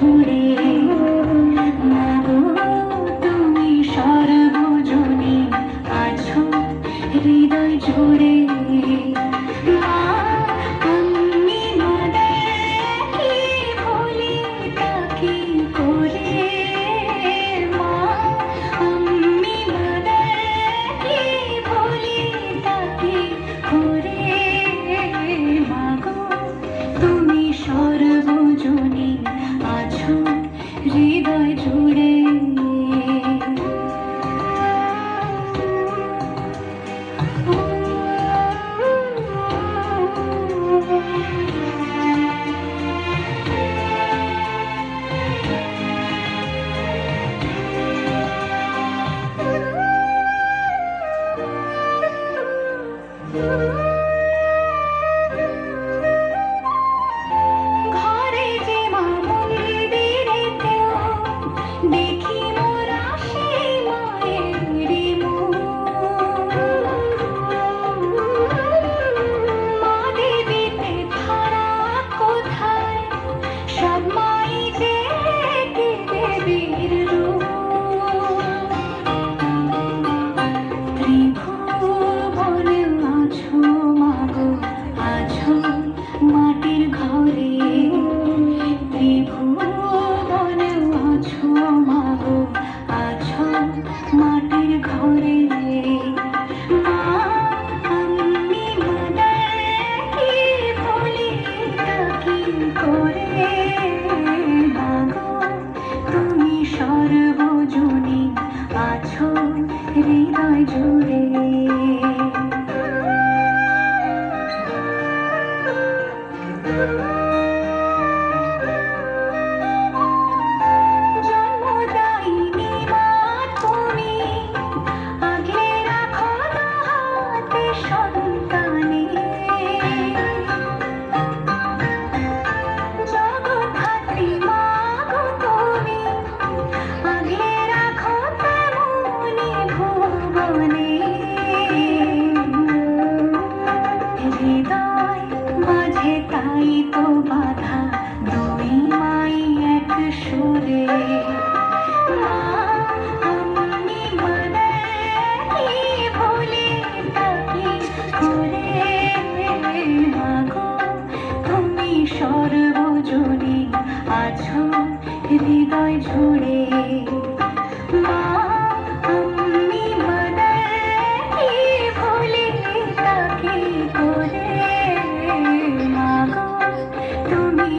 জুড়ে মাগো তুমি সর্বজনী আছো হৃদয় জুড়ে মা আমি মাদাকে ভুলি তাকে করে মা আমি মাদাকে ভুলি তাকে করে মাগো তুমি সর্বজনী আছো হৃদয় জুড়ে ঘরে যে মা মন্দিরেতেও দেখি মোরা সেই মায়েরই মুখ। মা দেবীতে ধারা কোথায় সব মাই যে একে দেবীর রূপ। ত্রিভুবনে আছো মাগো আছো মাটির ঘরে ত্রিভুবনে আছো মাগো আছো মাটির ঘরে মা আমি মাদাকে ভুলি তাকে করে মাগো তুমি সর্বজনী আছো হৃদয় জুড়ে জন্মদায়িনী মা তুমি আগলে রাখো হাতে সন্তানে জগৎধাত্রী মা গো তুমি আগলে রাখো তেমনি ভুবনে হৃদয় মাঝে তাই তো বাধা দুই মাই এক সুরে মা আমি মাদাকে ভুলি তাকে করে মাগো তুমি সর্বজনী আছো হৃদয় জুড়ে মা আমি মাদাকে ভুলি তাকে করে মাগো তুমি